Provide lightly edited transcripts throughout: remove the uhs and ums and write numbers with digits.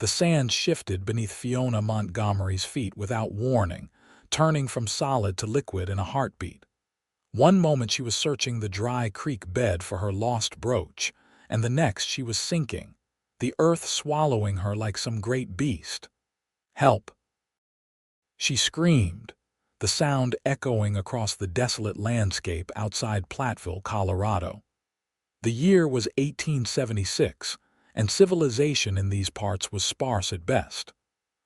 The sand shifted beneath Fiona Montgomery's feet without warning, turning from solid to liquid in a heartbeat. One moment she was searching the dry creek bed for her lost brooch, and the next she was sinking, the earth swallowing her like some great beast. "Help!" she screamed, the sound echoing across the desolate landscape outside Platteville, Colorado. The year was 1876, and civilization in these parts was sparse at best.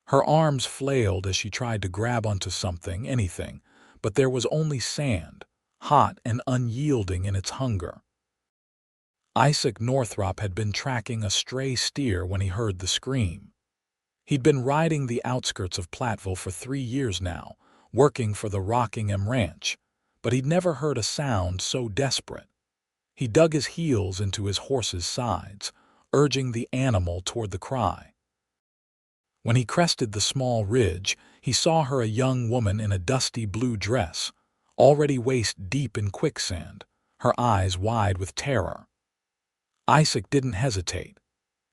Her arms flailed as she tried to grab onto something, anything, but there was only sand, hot and unyielding in its hunger. Isaac Northrop had been tracking a stray steer when he heard the scream. He'd been riding the outskirts of Platteville for 3 years now, working for the Rockingham Ranch, but he'd never heard a sound so desperate. He dug his heels into his horse's sides, urging the animal toward the cry. When he crested the small ridge, he saw her, a young woman in a dusty blue dress, already waist deep in quicksand, her eyes wide with terror. Isaac didn't hesitate.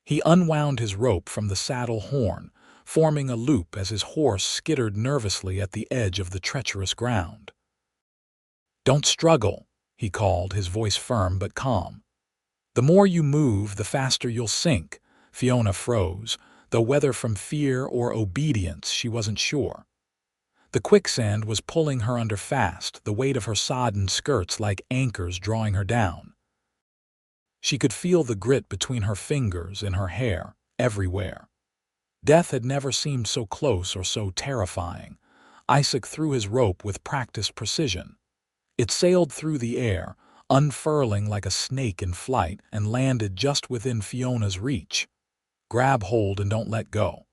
He unwound his rope from the saddle horn, forming a loop as his horse skittered nervously at the edge of the treacherous ground. "Don't struggle," he called, his voice firm but calm. "The more you move, the faster you'll sink." Fiona froze, though whether from fear or obedience she wasn't sure. The quicksand was pulling her under fast, the weight of her sodden skirts like anchors drawing her down. She could feel the grit between her fingers, in her hair, everywhere. Death had never seemed so close or so terrifying. Isaac threw his rope with practiced precision. It sailed through the air, unfurling like a snake in flight, and landed just within Fiona's reach. "Grab hold and don't let go,"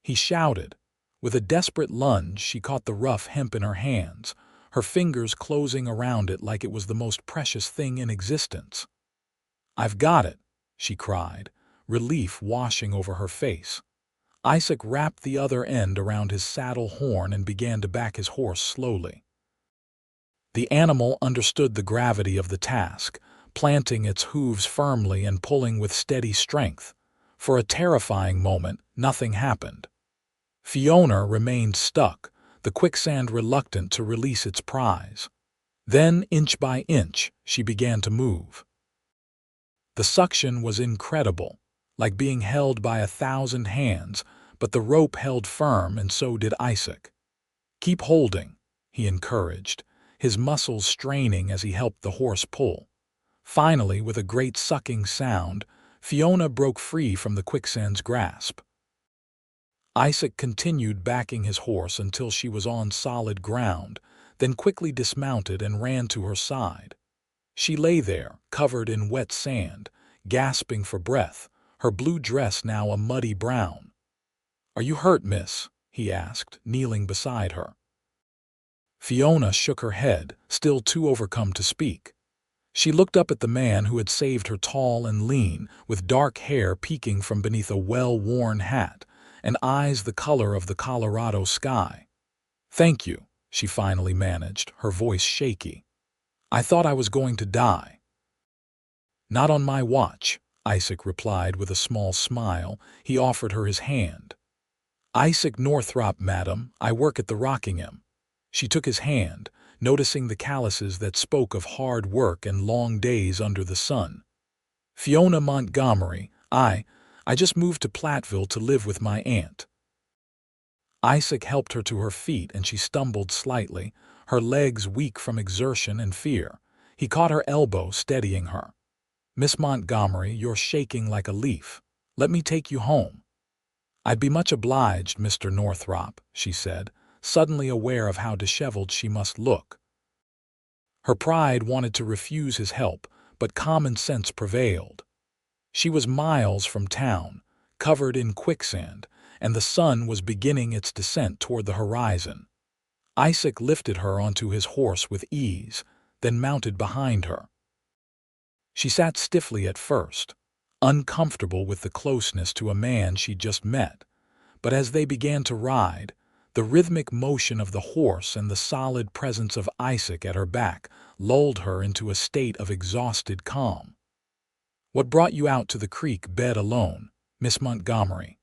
he shouted. With a desperate lunge, she caught the rough hemp in her hands, her fingers closing around it like it was the most precious thing in existence. "I've got it," she cried, relief washing over her face. Isaac wrapped the other end around his saddle horn and began to back his horse slowly. The animal understood the gravity of the task, planting its hooves firmly and pulling with steady strength. For a terrifying moment, nothing happened. Fiona remained stuck, the quicksand reluctant to release its prize. Then, inch by inch, she began to move. The suction was incredible, like being held by 1,000 hands, but the rope held firm, and so did Isaac. "Keep holding," he encouraged, his muscles straining as he helped the horse pull. Finally, with a great sucking sound, Fiona broke free from the quicksand's grasp. Isaac continued backing his horse until she was on solid ground, then quickly dismounted and ran to her side. She lay there, covered in wet sand, gasping for breath, her blue dress now a muddy brown. "Are you hurt, miss?" he asked, kneeling beside her. Fiona shook her head, still too overcome to speak. She looked up at the man who had saved her, tall and lean, with dark hair peeking from beneath a well-worn hat, and eyes the color of the Colorado sky. "Thank you," she finally managed, her voice shaky. "I thought I was going to die." "Not on my watch," Isaac replied with a small smile. He offered her his hand. "Isaac Northrop, madam. I work at the Rockingham." She took his hand, noticing the calluses that spoke of hard work and long days under the sun. "Fiona Montgomery. I just moved to Platteville to live with my aunt." Isaac helped her to her feet, and she stumbled slightly, her legs weak from exertion and fear. He caught her elbow, steadying her. "Miss Montgomery, you're shaking like a leaf. Let me take you home." "I'd be much obliged, Mr. Northrop," she said, suddenly aware of how disheveled she must look. Her pride wanted to refuse his help, but common sense prevailed. She was miles from town, covered in quicksand, and the sun was beginning its descent toward the horizon. Isaac lifted her onto his horse with ease, then mounted behind her. She sat stiffly at first, uncomfortable with the closeness to a man she'd just met, but as they began to ride, the rhythmic motion of the horse and the solid presence of Isaac at her back lulled her into a state of exhausted calm. "What brought you out to the creek bed alone?" Miss Montgomery?"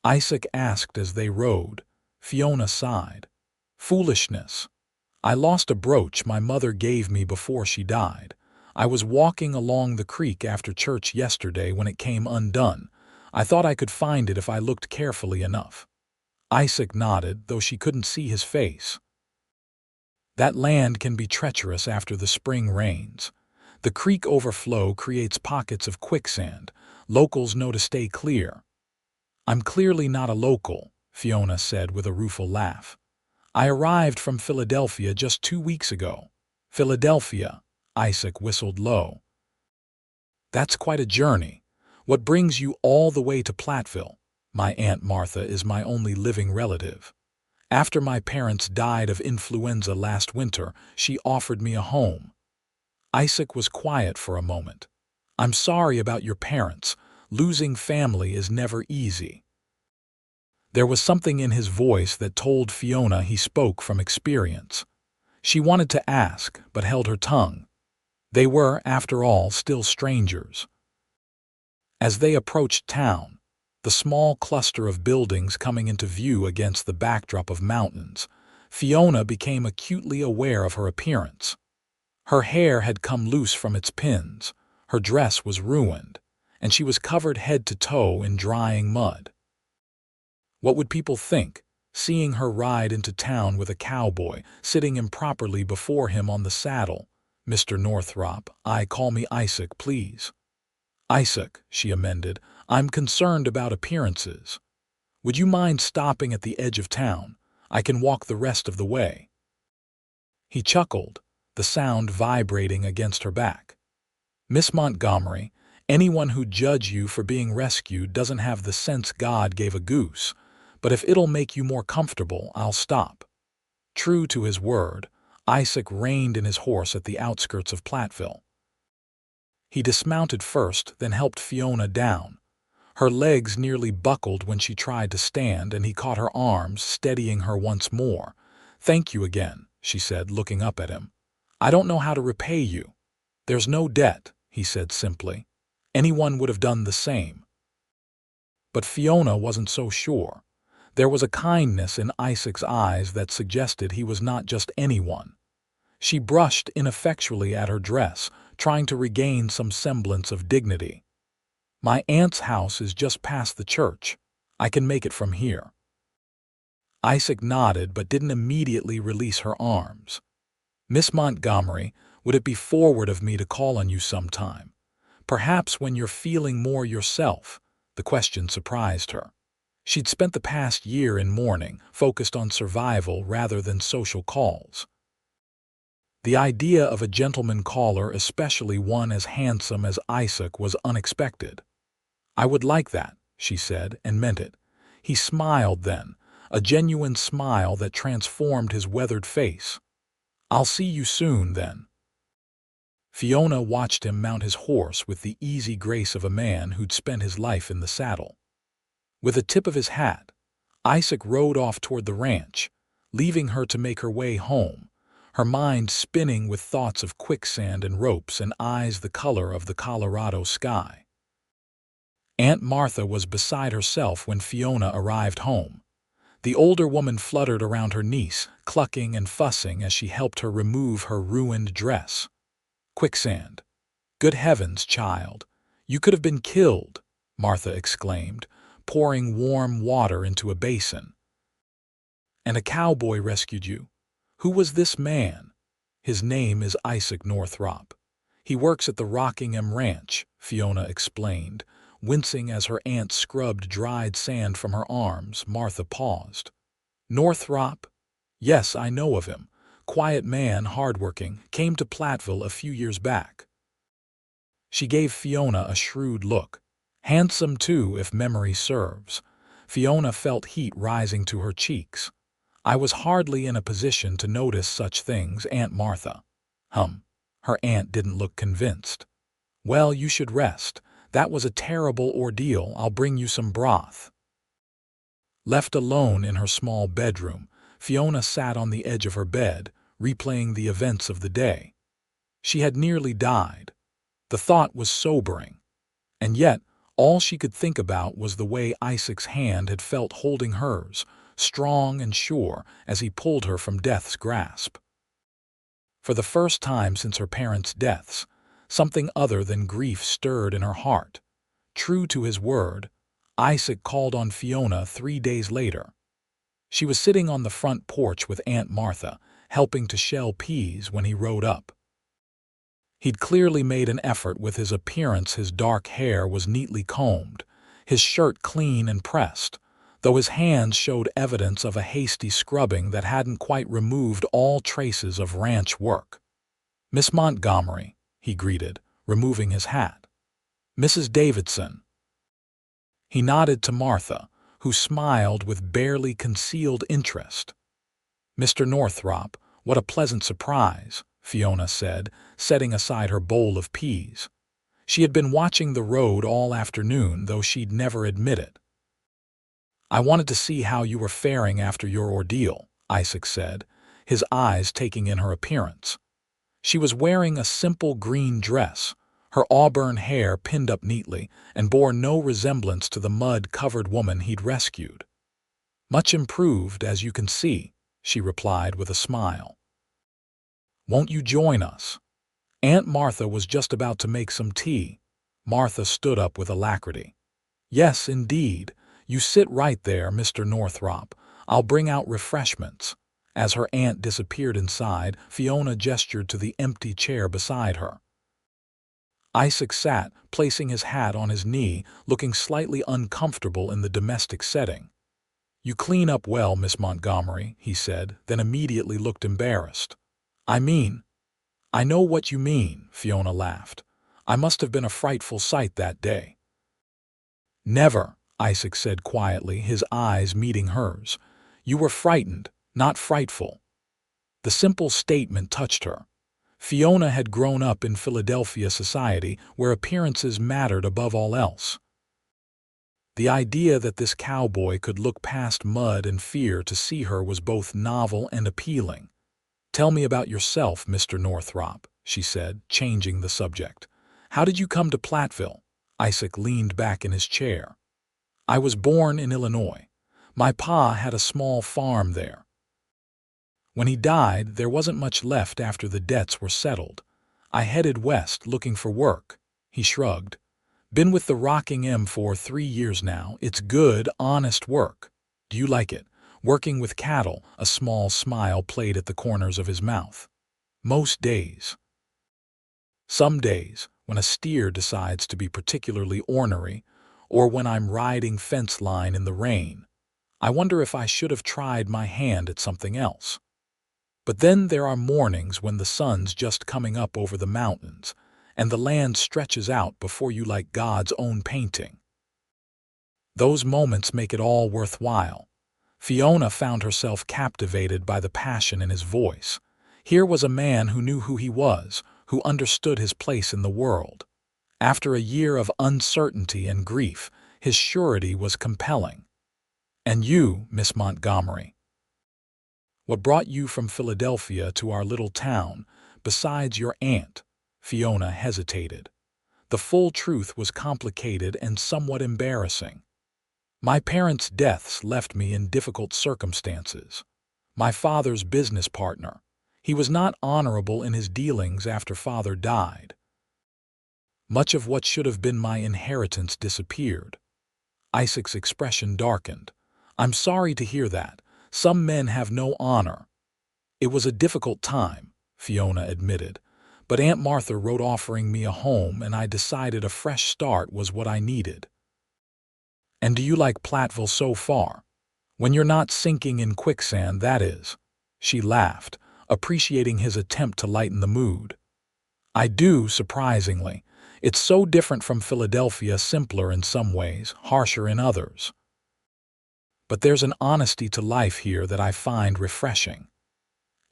Isaac asked as they rowed. Fiona sighed. "Foolishness. I lost a brooch my mother gave me before she died. I was walking along the creek after church yesterday when it came undone. I thought I could find it if I looked carefully enough." Isaac nodded, though she couldn't see his face. "That land can be treacherous after the spring rains. The creek overflow creates pockets of quicksand. Locals know to stay clear." "I'm clearly not a local," Fiona said with a rueful laugh. "I arrived from Philadelphia just 2 weeks ago." "Philadelphia," Isaac whistled low. "That's quite a journey. What brings you all the way to Platteville?" "My Aunt Martha is my only living relative. After my parents died of influenza last winter, she offered me a home." Isaac was quiet for a moment. "I'm sorry about your parents. Losing family is never easy." There was something in his voice that told Fiona he spoke from experience. She wanted to ask, but held her tongue. They were, after all, still strangers. As they approached town, the small cluster of buildings coming into view against the backdrop of mountains, Fiona became acutely aware of her appearance. Her hair had come loose from its pins, her dress was ruined, and she was covered head to toe in drying mud. What would people think, seeing her ride into town with a cowboy sitting improperly before him on the saddle? "Mr. Northrop, call me Isaac, please." "Isaac," she amended, "I'm concerned about appearances. Would you mind stopping at the edge of town? I can walk the rest of the way." He chuckled, the sound vibrating against her back. "Miss Montgomery, anyone who'd judge you for being rescued doesn't have the sense God gave a goose, but if it'll make you more comfortable, I'll stop." True to his word, Isaac reined in his horse at the outskirts of Platteville. He dismounted first, then helped Fiona down. Her legs nearly buckled when she tried to stand, and he caught her arms, steadying her once more. "Thank you again," she said, looking up at him. "I don't know how to repay you." "There's no debt," he said simply. "Anyone would have done the same." But Fiona wasn't so sure. There was a kindness in Isaac's eyes that suggested he was not just anyone. She brushed ineffectually at her dress, trying to regain some semblance of dignity. "My aunt's house is just past the church. I can make it from here." Isaac nodded but didn't immediately release her arms. "Miss Montgomery, would it be forward of me to call on you sometime? Perhaps when you're feeling more yourself?" The question surprised her. She'd spent the past year in mourning, focused on survival rather than social calls. The idea of a gentleman caller, especially one as handsome as Isaac, was unexpected. "I would like that," she said, and meant it. He smiled then, a genuine smile that transformed his weathered face. "I'll see you soon, then." Fiona watched him mount his horse with the easy grace of a man who'd spent his life in the saddle. With a tip of his hat, Isaac rode off toward the ranch, leaving her to make her way home, her mind spinning with thoughts of quicksand and ropes and eyes the color of the Colorado sky. Aunt Martha was beside herself when Fiona arrived home. The older woman fluttered around her niece, clucking and fussing as she helped her remove her ruined dress. "Quicksand. Good heavens, child, you could have been killed," Martha exclaimed, pouring warm water into a basin. "And a cowboy rescued you. Who was this man?" "His name is Isaac Northrop. He works at the Rockingham Ranch," Fiona explained, wincing as her aunt scrubbed dried sand from her arms. Martha paused. "Northrop? Yes, I know of him. Quiet man, hardworking, came to Platteville a few years back." She gave Fiona a shrewd look. Handsome, too, if memory serves. Fiona felt heat rising to her cheeks. "I was hardly in a position to notice such things, Aunt Martha." Her aunt didn't look convinced. "Well, you should rest. That was a terrible ordeal. I'll bring you some broth." Left alone in her small bedroom, Fiona sat on the edge of her bed, replaying the events of the day. She had nearly died. The thought was sobering. And yet, All she could think about was the way Isaac's hand had felt holding hers, strong and sure as he pulled her from death's grasp. For the first time since her parents' deaths, something other than grief stirred in her heart. True to his word, Isaac called on Fiona 3 days later. She was sitting on the front porch with Aunt Martha, helping to shell peas when he rode up. He'd clearly made an effort with his appearance. His dark hair was neatly combed, his shirt clean and pressed, though his hands showed evidence of a hasty scrubbing that hadn't quite removed all traces of ranch work. "Miss Montgomery," he greeted, removing his hat. "Mrs. Davidson." He nodded to Martha, who smiled with barely concealed interest. "Mr. Northrop, what a pleasant surprise," Fiona said, setting aside her bowl of peas. She had been watching the road all afternoon, though she'd never admit it. "I wanted to see how you were faring after your ordeal," Isaac said, his eyes taking in her appearance. She was wearing a simple green dress, her auburn hair pinned up neatly, and bore no resemblance to the mud-covered woman he'd rescued. "Much improved, as you can see," she replied with a smile. "Won't you join us?" Aunt Martha was just about to make some tea. Martha stood up with alacrity. "Yes, indeed. You sit right there, Mr. Northrop. I'll bring out refreshments." As her aunt disappeared inside, Fiona gestured to the empty chair beside her. Isaac sat, placing his hat on his knee, looking slightly uncomfortable in the domestic setting. "You clean up well, Miss Montgomery," he said, then immediately looked embarrassed. I know what you mean," Fiona laughed. "I must have been a frightful sight that day." "Never," Isaac said quietly, his eyes meeting hers. "You were frightened, not frightful." The simple statement touched her. Fiona had grown up in Philadelphia society, where appearances mattered above all else. The idea that this cowboy could look past mud and fear to see her was both novel and appealing. "Tell me about yourself, Mr. Northrop," she said, changing the subject. "How did you come to Platteville?" Isaac leaned back in his chair. "I was born in Illinois. My pa had a small farm there. When he died, there wasn't much left after the debts were settled. I headed west looking for work." He shrugged. "Been with the Rocking M for 3 years now. It's good, honest work." "Do you like it? Working with cattle?" A small smile played at the corners of his mouth. "Most days. Some days, when a steer decides to be particularly ornery, or when I'm riding fence line in the rain, I wonder if I should have tried my hand at something else. But then there are mornings when the sun's just coming up over the mountains, and the land stretches out before you like God's own painting. Those moments make it all worthwhile." Fiona found herself captivated by the passion in his voice. Here was a man who knew who he was, who understood his place in the world. After a year of uncertainty and grief, his surety was compelling. "And you, Miss Montgomery? What brought you from Philadelphia to our little town, besides your aunt?" Fiona hesitated. The full truth was complicated and somewhat embarrassing. "My parents' deaths left me in difficult circumstances. My father's business partner. He was not honorable in his dealings after father died. Much of what should have been my inheritance disappeared." Isaac's expression darkened. "I'm sorry to hear that. Some men have no honor." "It was a difficult time," Fiona admitted, "but Aunt Martha wrote offering me a home, and I decided a fresh start was what I needed." "And do you like Platteville so far? When you're not sinking in quicksand, that is." She laughed, appreciating his attempt to lighten the mood. "I do, surprisingly. It's so different from Philadelphia, simpler in some ways, harsher in others. But there's an honesty to life here that I find refreshing."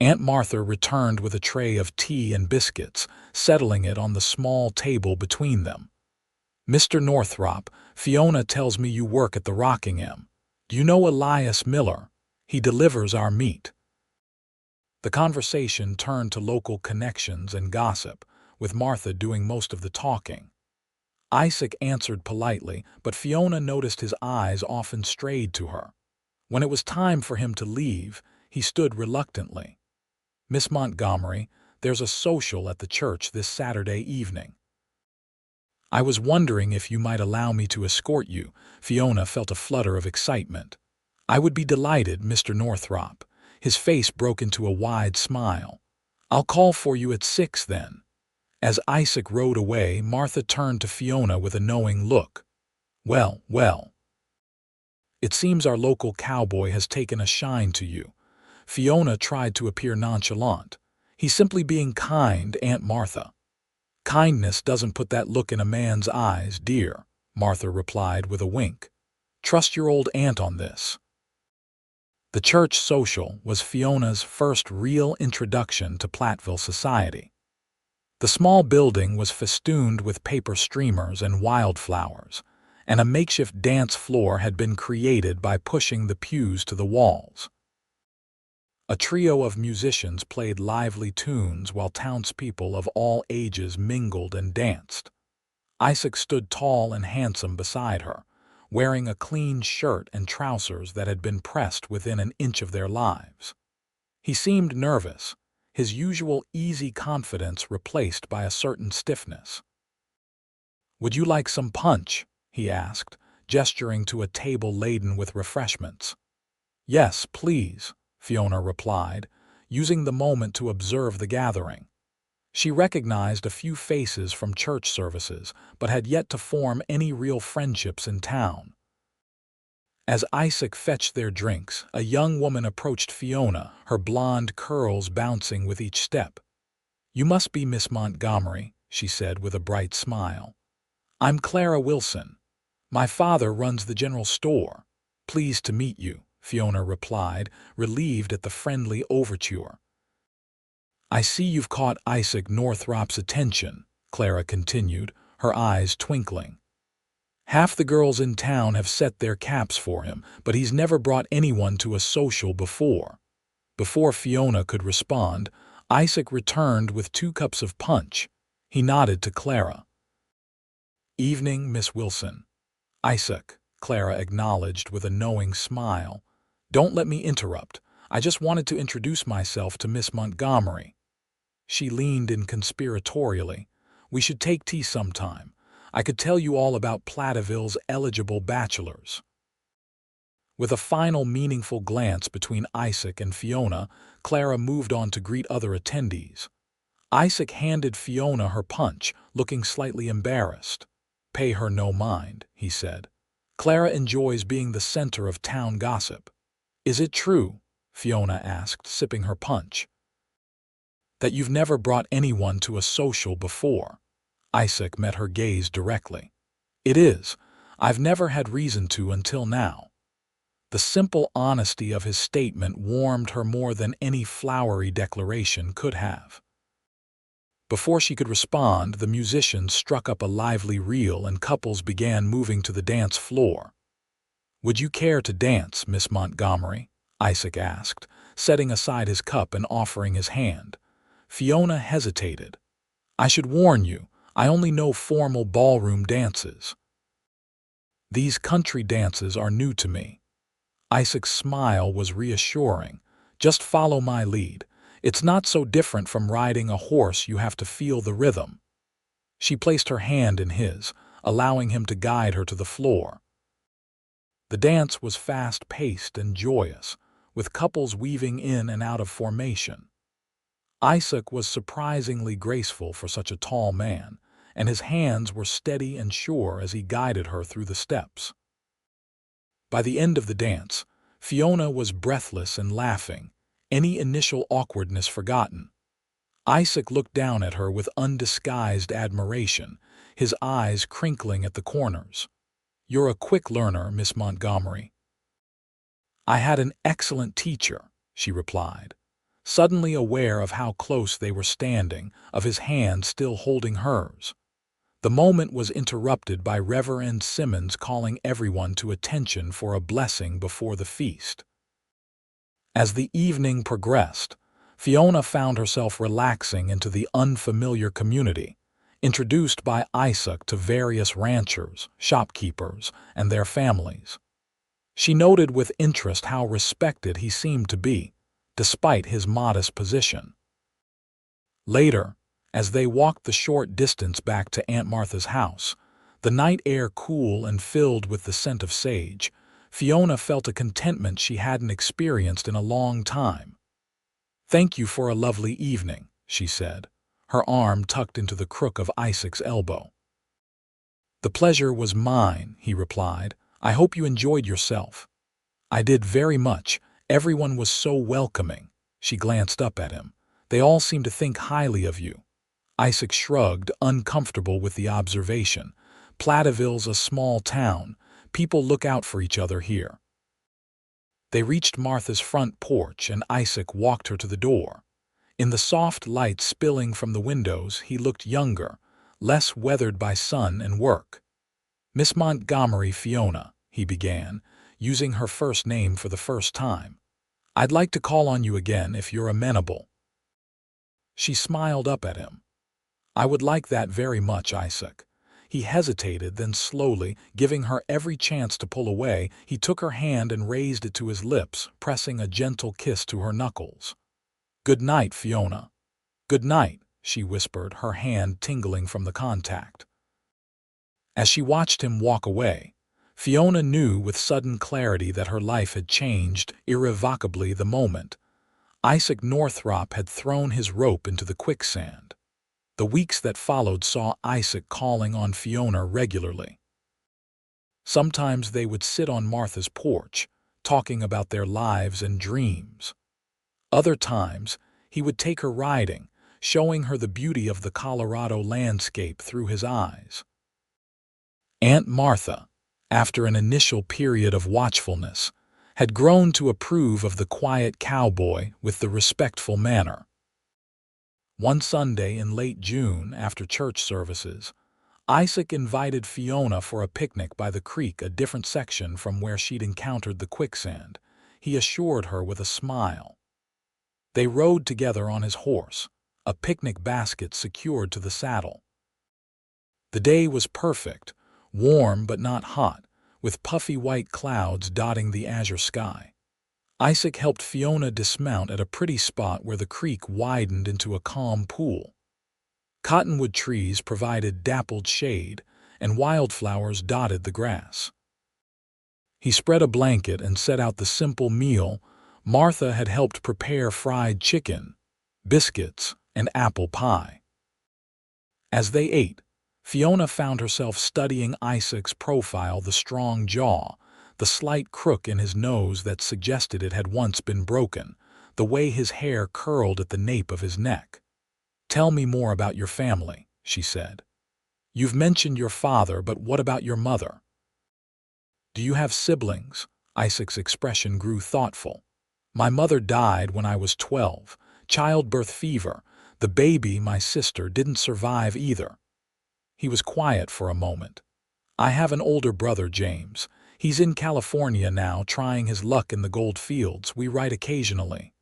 Aunt Martha returned with a tray of tea and biscuits, settling it on the small table between them. "Mr. Northrop, Fiona tells me you work at the Rocking M. Do you know Elias Miller? He delivers our meat." The conversation turned to local connections and gossip, with Martha doing most of the talking. Isaac answered politely, but Fiona noticed his eyes often strayed to her. When it was time for him to leave, he stood reluctantly. "Miss Montgomery, there's a social at the church this Saturday evening. I was wondering if you might allow me to escort you." Fiona felt a flutter of excitement. "I would be delighted, Mr. Northrop." His face broke into a wide smile. "I'll call for you at 6 then." As Isaac rode away, Martha turned to Fiona with a knowing look. "Well, well. It seems our local cowboy has taken a shine to you." Fiona tried to appear nonchalant. "He's simply being kind, Aunt Martha." "Kindness doesn't put that look in a man's eyes, dear," Martha replied with a wink. "Trust your old aunt on this." The church social was Fiona's first real introduction to Platteville society. The small building was festooned with paper streamers and wildflowers, and a makeshift dance floor had been created by pushing the pews to the walls. A trio of musicians played lively tunes while townspeople of all ages mingled and danced. Isaac stood tall and handsome beside her, wearing a clean shirt and trousers that had been pressed within an inch of their lives. He seemed nervous, his usual easy confidence replaced by a certain stiffness. "Would you like some punch?" he asked, gesturing to a table laden with refreshments. "Yes, please," Fiona replied, using the moment to observe the gathering. She recognized a few faces from church services, but had yet to form any real friendships in town. As Isaac fetched their drinks, a young woman approached Fiona, her blonde curls bouncing with each step. "You must be Miss Montgomery," she said with a bright smile. "I'm Clara Wilson. My father runs the general store." "Pleased to meet you," Fiona replied, relieved at the friendly overture. "I see you've caught Isaac Northrop's attention," Clara continued, her eyes twinkling. "Half the girls in town have set their caps for him, but he's never brought anyone to a social before." Before Fiona could respond, Isaac returned with 2 cups of punch. He nodded to Clara. "Evening, Miss Wilson." "Isaac," Clara acknowledged with a knowing smile. "Don't let me interrupt. I just wanted to introduce myself to Miss Montgomery." She leaned in conspiratorially. "We should take tea sometime. I could tell you all about Platteville's eligible bachelors." With a final meaningful glance between Isaac and Fiona, Clara moved on to greet other attendees. Isaac handed Fiona her punch, looking slightly embarrassed. "Pay her no mind," he said. "Clara enjoys being the center of town gossip." "Is it true," Fiona asked, sipping her punch, "that you've never brought anyone to a social before?" Isaac met her gaze directly. "It is. I've never had reason to until now." The simple honesty of his statement warmed her more than any flowery declaration could have. Before she could respond, the musicians struck up a lively reel and couples began moving to the dance floor. "Would you care to dance, Miss Montgomery?" Isaac asked, setting aside his cup and offering his hand. Fiona hesitated. "I should warn you, I only know formal ballroom dances. These country dances are new to me." Isaac's smile was reassuring. "Just follow my lead. It's not so different from riding a horse. You have to feel the rhythm." She placed her hand in his, allowing him to guide her to the floor. The dance was fast-paced and joyous, with couples weaving in and out of formation. Isaac was surprisingly graceful for such a tall man, and his hands were steady and sure as he guided her through the steps. By the end of the dance, Fiona was breathless and laughing, any initial awkwardness forgotten. Isaac looked down at her with undisguised admiration, his eyes crinkling at the corners. "You're a quick learner, Miss Montgomery." "I had an excellent teacher," she replied, suddenly aware of how close they were standing, of his hand still holding hers. The moment was interrupted by Reverend Simmons calling everyone to attention for a blessing before the feast. As the evening progressed, Fiona found herself relaxing into the unfamiliar community, introduced by Isaac to various ranchers, shopkeepers, and their families. She noted with interest how respected he seemed to be, despite his modest position. Later, as they walked the short distance back to Aunt Martha's house, the night air cool and filled with the scent of sage, Fiona felt a contentment she hadn't experienced in a long time. "Thank you for a lovely evening," she said, her arm tucked into the crook of Isaac's elbow. "The pleasure was mine," he replied. "I hope you enjoyed yourself." "I did very much. Everyone was so welcoming." She glanced up at him. "They all seemed to think highly of you." Isaac shrugged, uncomfortable with the observation. "Platteville's a small town. People look out for each other here." They reached Martha's front porch, and Isaac walked her to the door. In the soft light spilling from the windows, he looked younger, less weathered by sun and work. "Miss Montgomery, Fiona," he began, using her first name for the first time. "I'd like to call on you again if you're amenable." She smiled up at him. "I would like that very much, Isaac." He hesitated, then slowly, giving her every chance to pull away, he took her hand and raised it to his lips, pressing a gentle kiss to her knuckles. "Good night, Fiona." "Good night," she whispered, her hand tingling from the contact. As she watched him walk away, Fiona knew with sudden clarity that her life had changed irrevocably the moment Isaac Northrop had thrown his rope into the quicksand. The weeks that followed saw Isaac calling on Fiona regularly. Sometimes they would sit on Martha's porch, talking about their lives and dreams. Other times, he would take her riding, showing her the beauty of the Colorado landscape through his eyes. Aunt Martha, after an initial period of watchfulness, had grown to approve of the quiet cowboy with the respectful manner. One Sunday in late June, after church services, Isaac invited Fiona for a picnic by the creek, a different section from where she'd encountered the quicksand, he assured her with a smile. They rode together on his horse, a picnic basket secured to the saddle. The day was perfect, warm but not hot, with puffy white clouds dotting the azure sky. Isaac helped Fiona dismount at a pretty spot where the creek widened into a calm pool. Cottonwood trees provided dappled shade, and wildflowers dotted the grass. He spread a blanket and set out the simple meal Martha had helped prepare: fried chicken, biscuits, and apple pie. As they ate, Fiona found herself studying Isaac's profile: the strong jaw, the slight crook in his nose that suggested it had once been broken, the way his hair curled at the nape of his neck. "Tell me more about your family," she said. "You've mentioned your father, but what about your mother? Do you have siblings?" Isaac's expression grew thoughtful. "My mother died when I was 12, childbirth fever. The baby, my sister, didn't survive either." He was quiet for a moment. "I have an older brother, James. He's in California now, trying his luck in the gold fields. We write occasionally."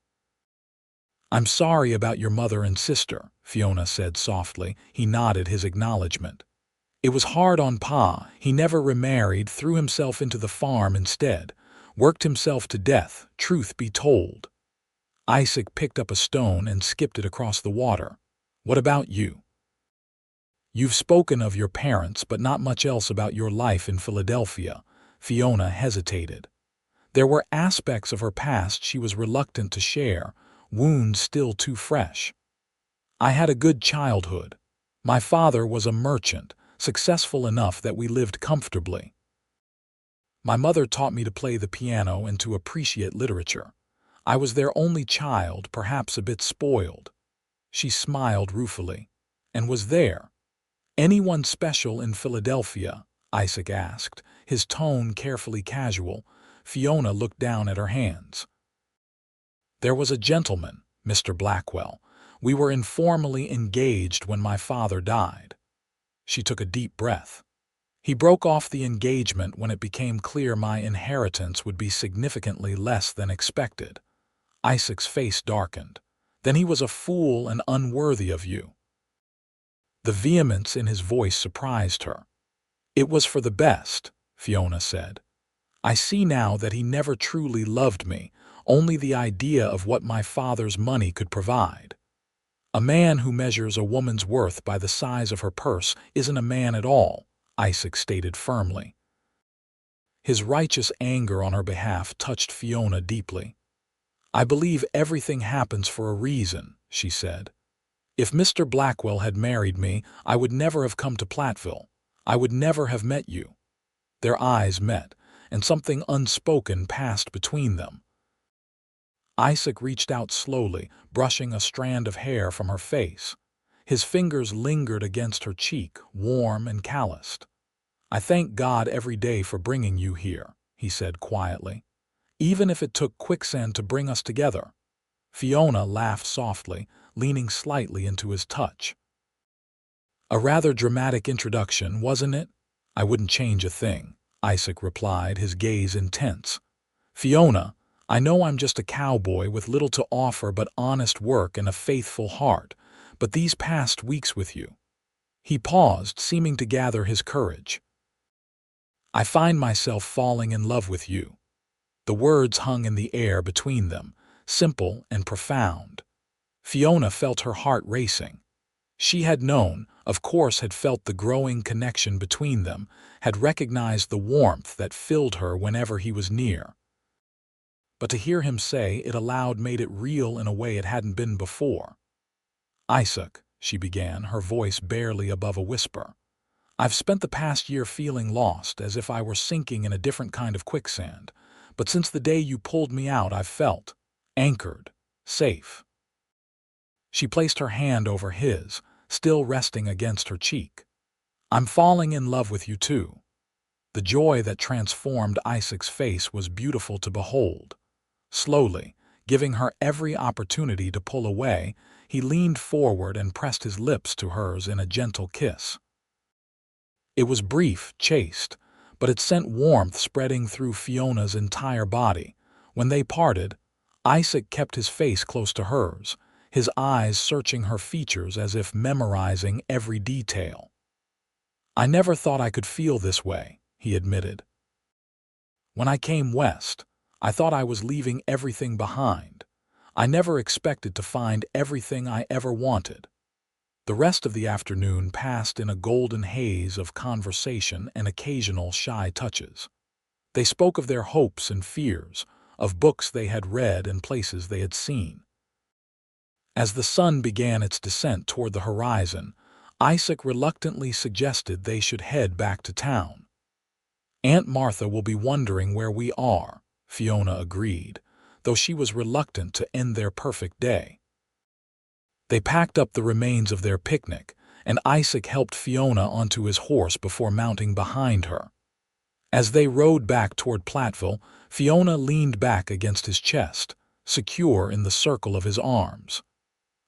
"I'm sorry about your mother and sister," Fiona said softly. He nodded his acknowledgement. "It was hard on Pa. He never remarried, threw himself into the farm instead, worked himself to death, truth be told." Isaac picked up a stone and skipped it across the water. "What about you? You've spoken of your parents, but not much else about your life in Philadelphia." Fiona hesitated. There were aspects of her past she was reluctant to share, wounds still too fresh. "I had a good childhood. My father was a merchant, successful enough that we lived comfortably. My mother taught me to play the piano and to appreciate literature. I was their only child, perhaps a bit spoiled." She smiled ruefully. "And was there anyone special in Philadelphia?" Isaac asked, his tone carefully casual. Fiona looked down at her hands. "There was a gentleman, Mr. Blackwell. We were informally engaged when my father died." She took a deep breath. "He broke off the engagement when it became clear my inheritance would be significantly less than expected." Isaac's face darkened. "Then he was a fool and unworthy of you." The vehemence in his voice surprised her. "It was for the best," Fiona said. "I see now that he never truly loved me, only the idea of what my father's money could provide. A man who measures a woman's worth by the size of her purse isn't a man at all," Isaac stated firmly. His righteous anger on her behalf touched Fiona deeply. "I believe everything happens for a reason," she said. "If Mr. Blackwell had married me, I would never have come to Platteville. I would never have met you." Their eyes met, and something unspoken passed between them. Isaac reached out slowly, brushing a strand of hair from her face. His fingers lingered against her cheek, warm and calloused. "I thank God every day for bringing you here," he said quietly. "Even if it took Quicksand to bring us together." Fiona laughed softly, leaning slightly into his touch. "A rather dramatic introduction, wasn't it?" "I wouldn't change a thing," Isaac replied, his gaze intense. "Fiona, I know I'm just a cowboy with little to offer but honest work and a faithful heart, but these past weeks with you—" He paused, seeming to gather his courage. "I find myself falling in love with you." The words hung in the air between them, simple and profound. Fiona felt her heart racing. She had known, of course had felt the growing connection between them, had recognized the warmth that filled her whenever he was near. But to hear him say it aloud made it real in a way it hadn't been before. "Isaac," she began, her voice barely above a whisper, "I've spent the past year feeling lost, as if I were sinking in a different kind of quicksand. But since the day you pulled me out, I've felt anchored, safe." She placed her hand over his, still resting against her cheek. "I'm falling in love with you too." The joy that transformed Isaac's face was beautiful to behold. Slowly, giving her every opportunity to pull away, he leaned forward and pressed his lips to hers in a gentle kiss. It was brief, chaste, but it sent warmth spreading through Fiona's entire body. When they parted, Isaac kept his face close to hers, his eyes searching her features as if memorizing every detail. "I never thought I could feel this way," he admitted. "When I came west, I thought I was leaving everything behind. I never expected to find everything I ever wanted." The rest of the afternoon passed in a golden haze of conversation and occasional shy touches. They spoke of their hopes and fears, of books they had read and places they had seen. As the sun began its descent toward the horizon, Isaac reluctantly suggested they should head back to town. "Aunt Martha will be wondering where we are," Fiona agreed, though she was reluctant to end their perfect day. They packed up the remains of their picnic, and Isaac helped Fiona onto his horse before mounting behind her. As they rode back toward Platteville, Fiona leaned back against his chest, secure in the circle of his arms.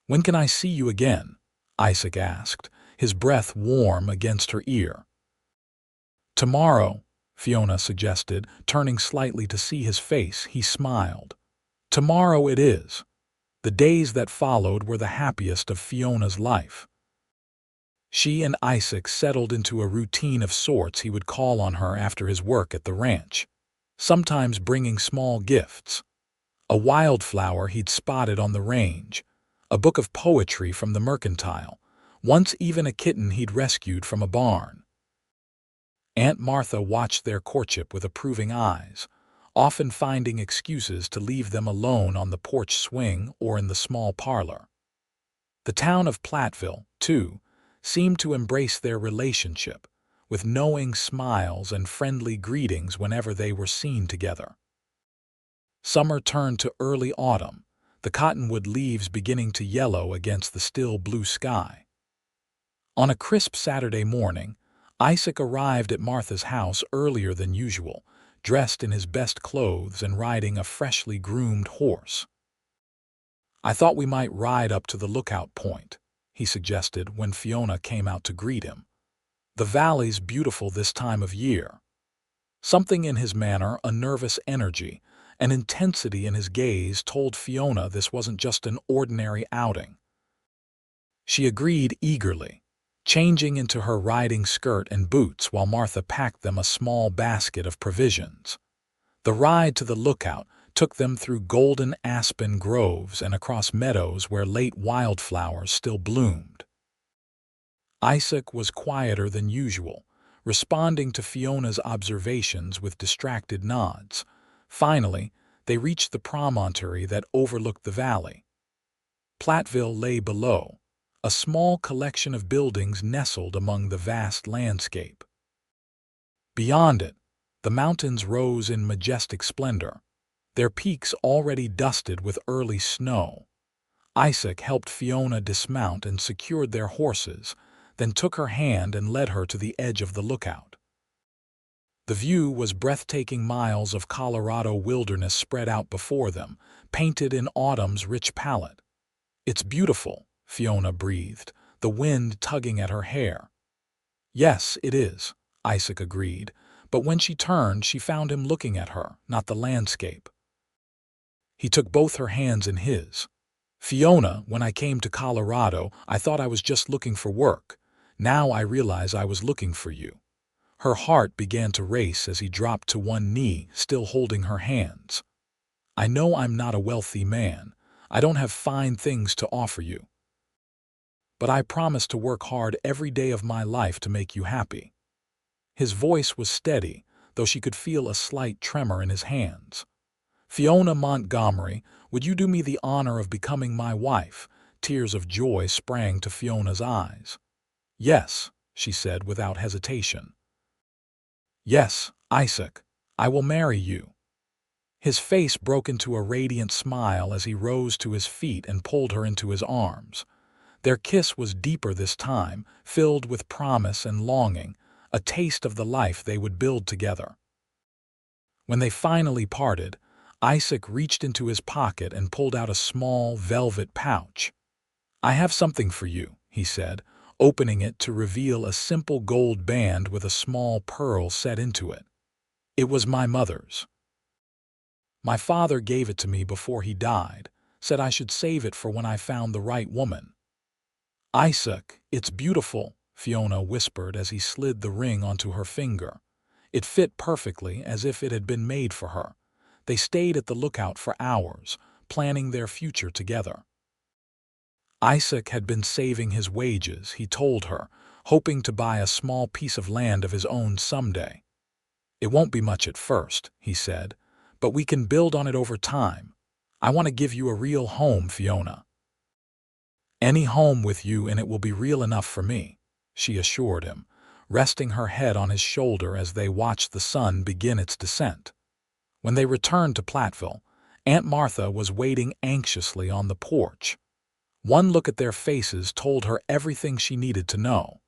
"When can I see you again?" Isaac asked, his breath warm against her ear. "Tomorrow," Fiona suggested, turning slightly to see his face. He smiled. "Tomorrow it is." The days that followed were the happiest of Fiona's life. She and Isaac settled into a routine of sorts. He would call on her after his work at the ranch, sometimes bringing small gifts. A wildflower he'd spotted on the range, a book of poetry from the mercantile, once even a kitten he'd rescued from a barn. Aunt Martha watched their courtship with approving eyes, often finding excuses to leave them alone on the porch swing or in the small parlor. The town of Platteville, too, seemed to embrace their relationship, with knowing smiles and friendly greetings whenever they were seen together. Summer turned to early autumn, the cottonwood leaves beginning to yellow against the still blue sky. On a crisp Saturday morning, Isaac arrived at Martha's house earlier than usual, dressed in his best clothes and riding a freshly groomed horse. "I thought we might ride up to the lookout point," he suggested when Fiona came out to greet him. "The valley's beautiful this time of year." Something in his manner, a nervous energy, an intensity in his gaze told Fiona this wasn't just an ordinary outing. She agreed eagerly. changing into her riding skirt and boots while Martha packed them a small basket of provisions. The ride to the lookout took them through golden aspen groves and across meadows where late wildflowers still bloomed. Isaac was quieter than usual, responding to Fiona's observations with distracted nods. Finally, they reached the promontory that overlooked the valley. Platteville lay below, a small collection of buildings nestled among the vast landscape. Beyond it, the mountains rose in majestic splendor, their peaks already dusted with early snow. Isaac helped Fiona dismount and secured their horses, then took her hand and led her to the edge of the lookout. The view was breathtaking. Miles of Colorado wilderness spread out before them, painted in autumn's rich palette. "It's beautiful," Fiona breathed, the wind tugging at her hair. "Yes, it is," Isaac agreed, but when she turned, she found him looking at her, not the landscape. He took both her hands in his. "Fiona, when I came to Colorado, I thought I was just looking for work. Now I realize I was looking for you." Her heart began to race as he dropped to one knee, still holding her hands. "I know I'm not a wealthy man. I don't have fine things to offer you. But I promise to work hard every day of my life to make you happy." His voice was steady, though she could feel a slight tremor in his hands. "Fiona Montgomery, would you do me the honor of becoming my wife?" Tears of joy sprang to Fiona's eyes. "Yes," she said without hesitation. "Yes, Isaac, I will marry you." His face broke into a radiant smile as he rose to his feet and pulled her into his arms. Their kiss was deeper this time, filled with promise and longing, a taste of the life they would build together. When they finally parted, Isaac reached into his pocket and pulled out a small velvet pouch. "I have something for you," he said, opening it to reveal a simple gold band with a small pearl set into it. "It was my mother's. My father gave it to me before he died, said I should save it for when I found the right woman." "Isaac, it's beautiful," Fiona whispered as he slid the ring onto her finger. It fit perfectly, as if it had been made for her. They stayed at the lookout for hours, planning their future together. Isaac had been saving his wages, he told her, hoping to buy a small piece of land of his own someday. "It won't be much at first," he said, "but we can build on it over time. I want to give you a real home, Fiona." "Any home with you in it will be real enough for me," she assured him, resting her head on his shoulder as they watched the sun begin its descent. When they returned to Platteville, Aunt Martha was waiting anxiously on the porch. One look at their faces told her everything she needed to know.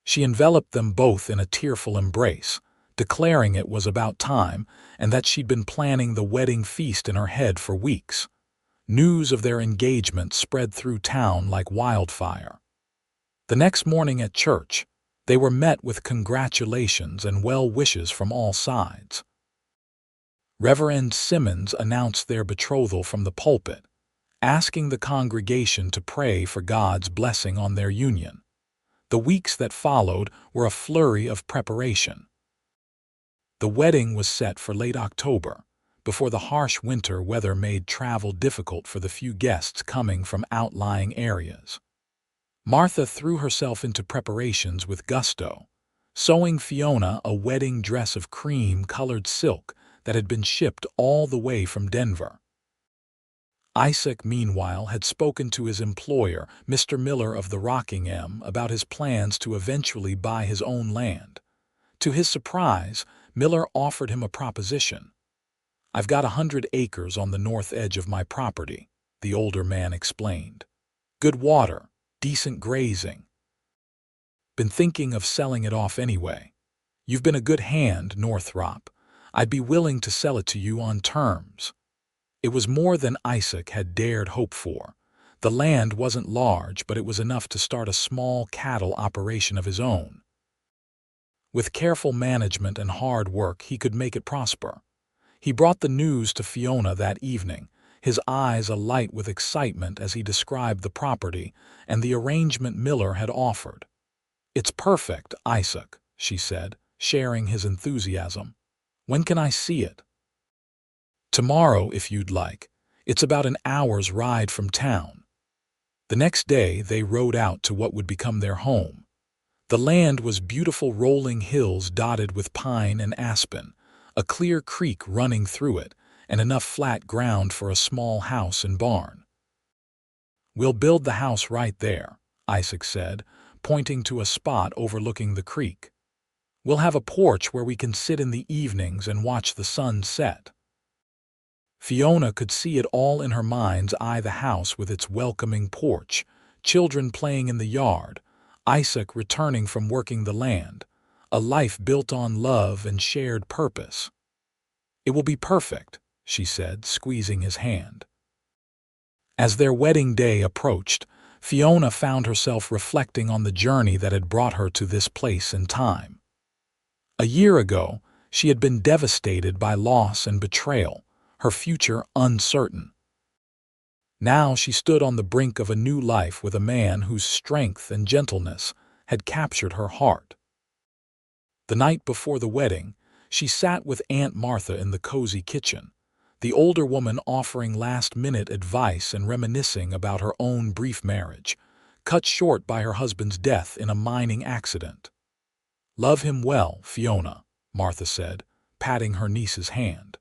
She enveloped them both in a tearful embrace, declaring it was about time and that she'd been planning the wedding feast in her head for weeks. News of their engagement spread through town like wildfire. The next morning at church, they were met with congratulations and well wishes from all sides. Reverend Simmons announced their betrothal from the pulpit, asking the congregation to pray for God's blessing on their union. The weeks that followed were a flurry of preparation. The wedding was set for late October, before the harsh winter weather made travel difficult for the few guests coming from outlying areas. Martha threw herself into preparations with gusto, sewing Fiona a wedding dress of cream-colored silk that had been shipped all the way from Denver. Isaac, meanwhile, had spoken to his employer, Mr. Miller of the Rockingham, about his plans to eventually buy his own land. To his surprise, Miller offered him a proposition. "I've got 100 acres on the north edge of my property," the older man explained. "Good water, decent grazing. Been thinking of selling it off anyway. You've been a good hand, Northrop. I'd be willing to sell it to you on terms." It was more than Isaac had dared hope for. The land wasn't large, but it was enough to start a small cattle operation of his own. With careful management and hard work, he could make it prosper. He brought the news to Fiona that evening, his eyes alight with excitement as he described the property and the arrangement Miller had offered. "It's perfect, Isaac," she said, sharing his enthusiasm. "When can I see it?" "Tomorrow, if you'd like. It's about an hour's ride from town." The next day they rode out to what would become their home. The land was beautiful rolling hills dotted with pine and aspen, a clear creek running through it, and enough flat ground for a small house and barn. "We'll build the house right there," Isaac said, pointing to a spot overlooking the creek. "We'll have a porch where we can sit in the evenings and watch the sun set." Fiona could see it all in her mind's eye, the house with its welcoming porch, children playing in the yard, Isaac returning from working the land, a life built on love and shared purpose. "It will be perfect," she said, squeezing his hand. As their wedding day approached, Fiona found herself reflecting on the journey that had brought her to this place and time. A year ago, she had been devastated by loss and betrayal, her future uncertain. Now she stood on the brink of a new life with a man whose strength and gentleness had captured her heart. The night before the wedding, she sat with Aunt Martha in the cozy kitchen, the older woman offering last-minute advice and reminiscing about her own brief marriage, cut short by her husband's death in a mining accident. "Love him well, Fiona," Martha said, patting her niece's hand.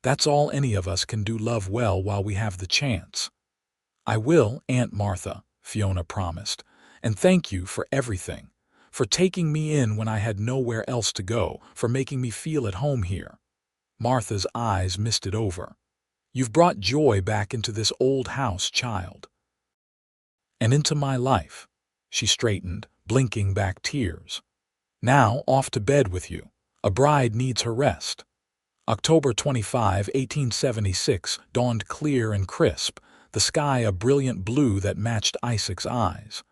"That's all any of us can do, love well while we have the chance." "I will, Aunt Martha," Fiona promised, "and thank you for everything, for taking me in when I had nowhere else to go, for making me feel at home here." Martha's eyes misted over. "You've brought joy back into this old house, child. And into my life." She straightened, blinking back tears. "Now off to bed with you. A bride needs her rest." October 25, 1876, dawned clear and crisp, the sky a brilliant blue that matched Isaac's eyes.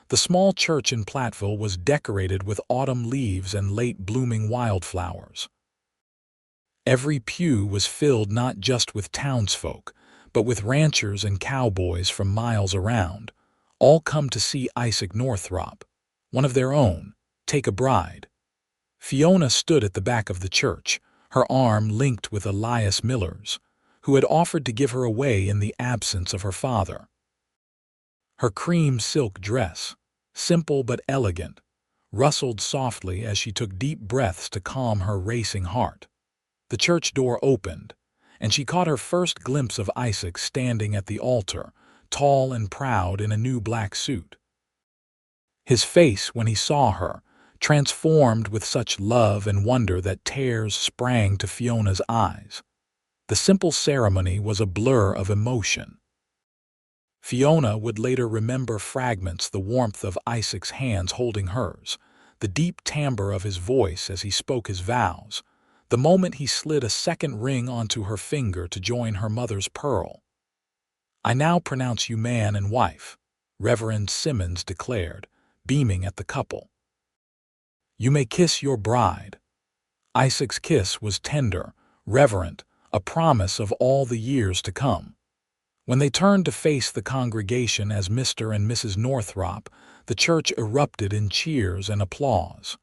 The small church in Platteville was decorated with autumn leaves and late-blooming wildflowers. Every pew was filled not just with townsfolk, but with ranchers and cowboys from miles around, all come to see Isaac Northrop, one of their own, take a bride. Fiona stood at the back of the church, her arm linked with Elias Miller's, who had offered to give her away in the absence of her father. Her cream silk dress, simple but elegant, rustled softly as she took deep breaths to calm her racing heart. The church door opened, and she caught her first glimpse of Isaac standing at the altar, tall and proud in a new black suit. His face, when he saw her, transformed with such love and wonder that tears sprang to Fiona's eyes. The simple ceremony was a blur of emotion. Fiona would later remember fragments: the warmth of Isaac's hands holding hers, the deep timbre of his voice as he spoke his vows, the moment he slid a second ring onto her finger to join her mother's pearl. "I now pronounce you man and wife," Reverend Simmons declared, beaming at the couple. "You may kiss your bride." Isaac's kiss was tender, reverent, a promise of all the years to come. When they turned to face the congregation as Mr. and Mrs. Northrop, the church erupted in cheers and applause.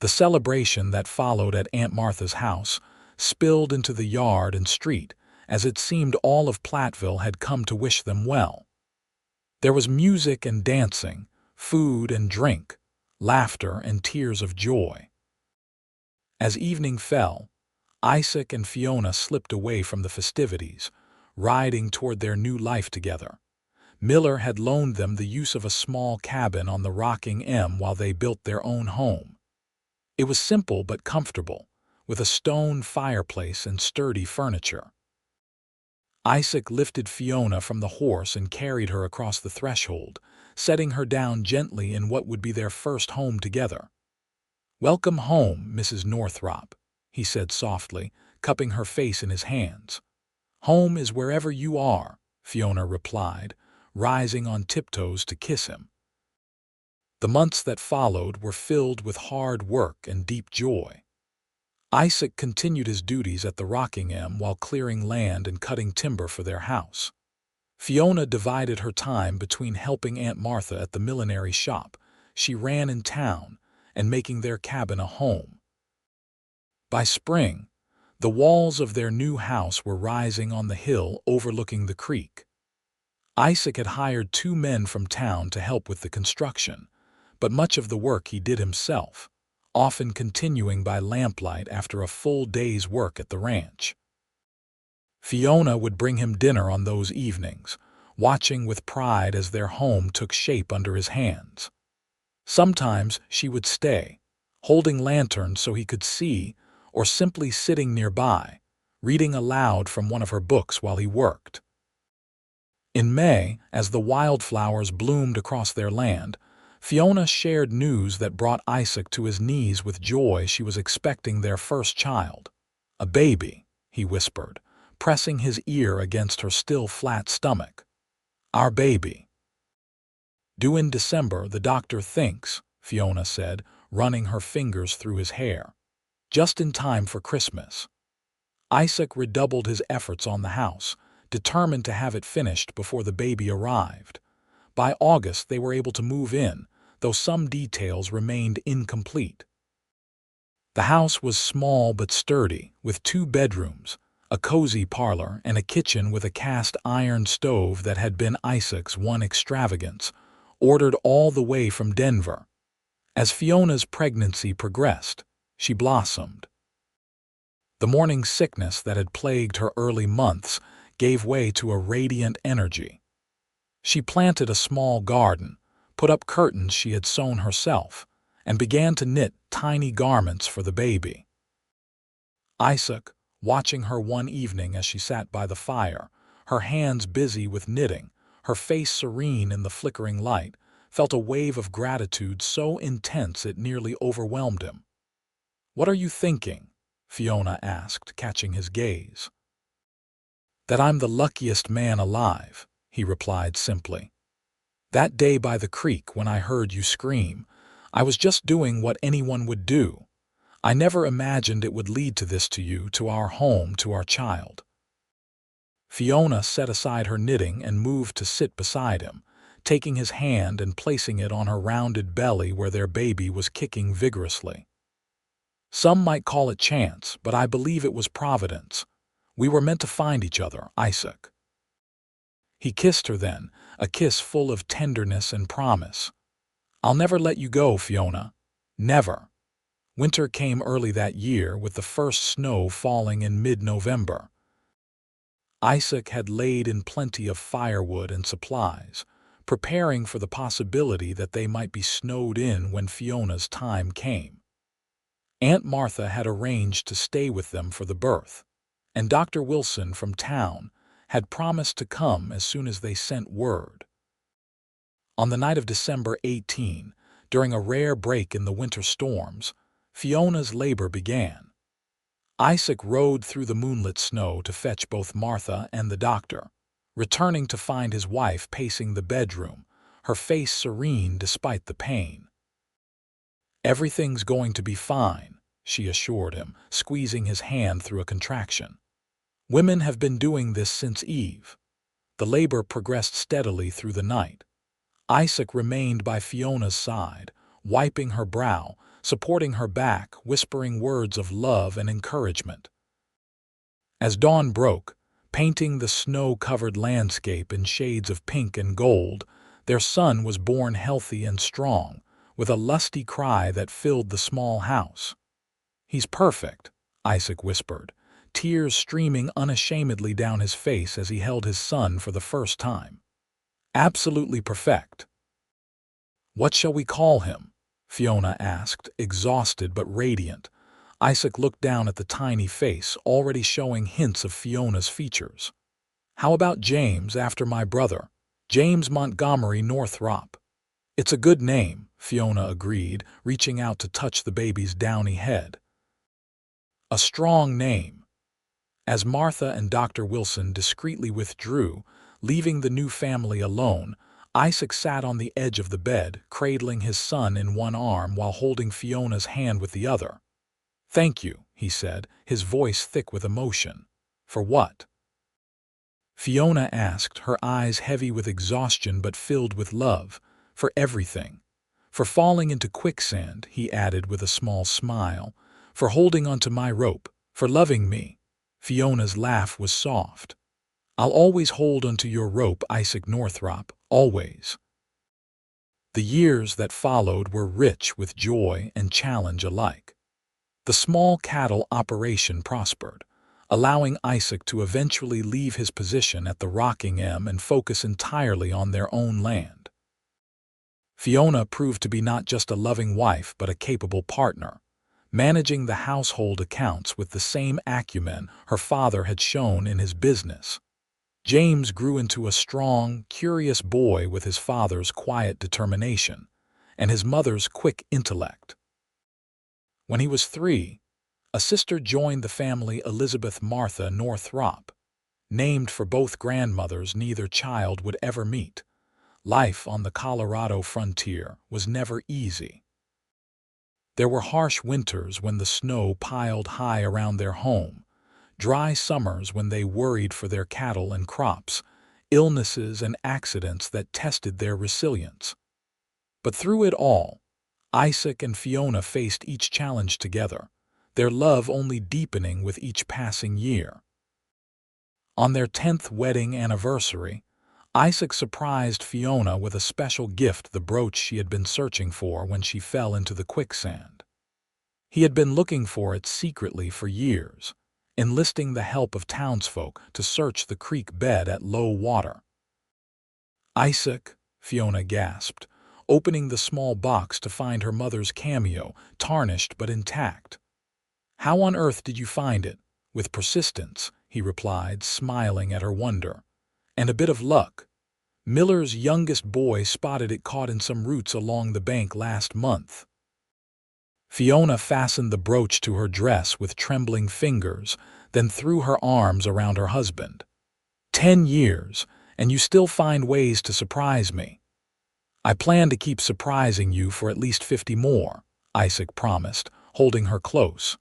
The celebration that followed at Aunt Martha's house spilled into the yard and street, as it seemed all of Platteville had come to wish them well. There was music and dancing, food and drink, laughter and tears of joy. As evening fell, Isaac and Fiona slipped away from the festivities, riding toward their new life together. Miller had loaned them the use of a small cabin on the rocking M while they built their own home. It was simple but comfortable, with a stone fireplace and sturdy furniture. Isaac lifted Fiona from the horse and carried her across the threshold, setting her down gently in what would be their first home together. "Welcome home, Mrs. Northrop," he said softly, cupping her face in his hands. "Home is wherever you are," Fiona replied, rising on tiptoes to kiss him. The months that followed were filled with hard work and deep joy. Isaac continued his duties at the Rockingham while clearing land and cutting timber for their house. Fiona divided her time between helping Aunt Martha at the millinery shop she ran in town and making their cabin a home. By spring, the walls of their new house were rising on the hill overlooking the creek. Isaac had hired 2 men from town to help with the construction, but much of the work he did himself, often continuing by lamplight after a full day's work at the ranch. Fiona would bring him dinner on those evenings, watching with pride as their home took shape under his hands. Sometimes she would stay, holding lanterns so he could see, or simply sitting nearby, reading aloud from one of her books while he worked. In May, as the wildflowers bloomed across their land, Fiona shared news that brought Isaac to his knees with joy. She was expecting their first child. "A baby," he whispered, pressing his ear against her still flat stomach. "Our baby." "Due in December, the doctor thinks," Fiona said, running her fingers through his hair. "Just in time for Christmas." Isaac redoubled his efforts on the house, determined to have it finished before the baby arrived. By August they were able to move in, though some details remained incomplete. The house was small but sturdy, with 2 bedrooms, a cozy parlor, and a kitchen with a cast iron stove that had been Isaac's one extravagance, ordered all the way from Denver. As Fiona's pregnancy progressed, she blossomed. The morning sickness that had plagued her early months gave way to a radiant energy. She planted a small garden, put up curtains she had sewn herself, and began to knit tiny garments for the baby. Isaac, watching her one evening as she sat by the fire, her hands busy with knitting, her face serene in the flickering light, felt a wave of gratitude so intense it nearly overwhelmed him. "What are you thinking?" Fiona asked, catching his gaze. "That I'm the luckiest man alive," he replied simply. "That day by the creek when I heard you scream, I was just doing what anyone would do. I never imagined it would lead to this, to you, to our home, to our child." Fiona set aside her knitting and moved to sit beside him, taking his hand and placing it on her rounded belly where their baby was kicking vigorously. "Some might call it chance, but I believe it was providence. We were meant to find each other, Isaac." He kissed her then, a kiss full of tenderness and promise. "I'll never let you go, Fiona. Never." Winter came early that year, with the first snow falling in mid-November. Isaac had laid in plenty of firewood and supplies, preparing for the possibility that they might be snowed in when Fiona's time came. Aunt Martha had arranged to stay with them for the birth, and Dr. Wilson from town had promised to come as soon as they sent word. On the night of December 18, during a rare break in the winter storms, Fiona's labor began. Isaac rode through the moonlit snow to fetch both Martha and the doctor, returning to find his wife pacing the bedroom, her face serene despite the pain. "Everything's going to be fine," she assured him, squeezing his hand through a contraction. "Women have been doing this since Eve." The labor progressed steadily through the night. Isaac remained by Fiona's side, wiping her brow, supporting her back, whispering words of love and encouragement. As dawn broke, painting the snow-covered landscape in shades of pink and gold, their son was born healthy and strong, with a lusty cry that filled the small house. "He's perfect," Isaac whispered, tears streaming unashamedly down his face as he held his son for the first time. "Absolutely perfect." "What shall we call him?" Fiona asked, exhausted but radiant. Isaac looked down at the tiny face, already showing hints of Fiona's features. "How about James, after my brother? James Montgomery Northrop." "It's a good name," Fiona agreed, reaching out to touch the baby's downy head. "A strong name." As Martha and Dr. Wilson discreetly withdrew, leaving the new family alone, Isaac sat on the edge of the bed, cradling his son in one arm while holding Fiona's hand with the other. "Thank you," he said, his voice thick with emotion. For what? Fiona asked, her eyes heavy with exhaustion but filled with love. For everything. For falling into quicksand, he added with a small smile. For holding onto my rope. For loving me. Fiona's laugh was soft. I'll always hold onto your rope, Isaac Northrop, always. The years that followed were rich with joy and challenge alike. The small cattle operation prospered, allowing Isaac to eventually leave his position at the Rocking M and focus entirely on their own land. Fiona proved to be not just a loving wife but a capable partner, managing the household accounts with the same acumen her father had shown in his business. James grew into a strong, curious boy with his father's quiet determination and his mother's quick intellect. When he was 3, a sister joined the family, Elizabeth Martha Northrop. Named for both grandmothers neither child would ever meet. Life on the Colorado frontier was never easy. There were harsh winters when the snow piled high around their home, dry summers when they worried for their cattle and crops, illnesses and accidents that tested their resilience. But through it all, Isaac and Fiona faced each challenge together, their love only deepening with each passing year. On their 10th wedding anniversary, Isaac surprised Fiona with a special gift, the brooch she had been searching for when she fell into the quicksand. He had been looking for it secretly for years, enlisting the help of townsfolk to search the creek bed at low water. Isaac, Fiona gasped, opening the small box to find her mother's cameo, tarnished but intact. How on earth did you find it? With persistence, he replied, smiling at her wonder. And a bit of luck. Miller's youngest boy spotted it caught in some roots along the bank last month. Fiona fastened the brooch to her dress with trembling fingers, then threw her arms around her husband. 10 years, and you still find ways to surprise me. I plan to keep surprising you for at least 50 more, Isaac promised, holding her close.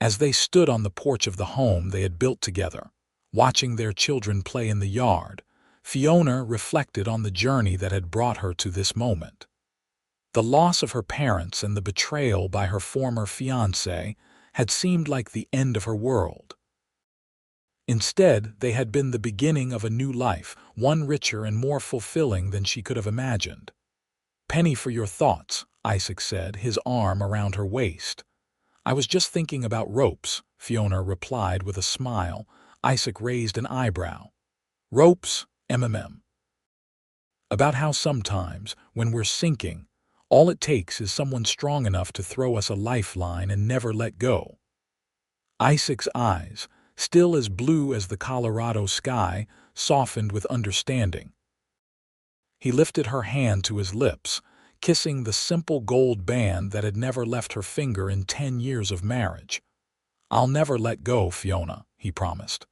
As they stood on the porch of the home they had built together, watching their children play in the yard, Fiona reflected on the journey that had brought her to this moment. The loss of her parents and the betrayal by her former fiancé had seemed like the end of her world. Instead, they had been the beginning of a new life, one richer and more fulfilling than she could have imagined. Penny for your thoughts, Isaac said, his arm around her waist. I was just thinking about ropes, Fiona replied with a smile. Isaac raised an eyebrow. Ropes, About how sometimes, when we're sinking, all it takes is someone strong enough to throw us a lifeline and never let go. Isaac's eyes, still as blue as the Colorado sky, softened with understanding. He lifted her hand to his lips, kissing the simple gold band that had never left her finger in 10 years of marriage. I'll never let go, Fiona, he promised.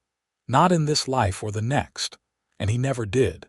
Not in this life or the next. And he never did.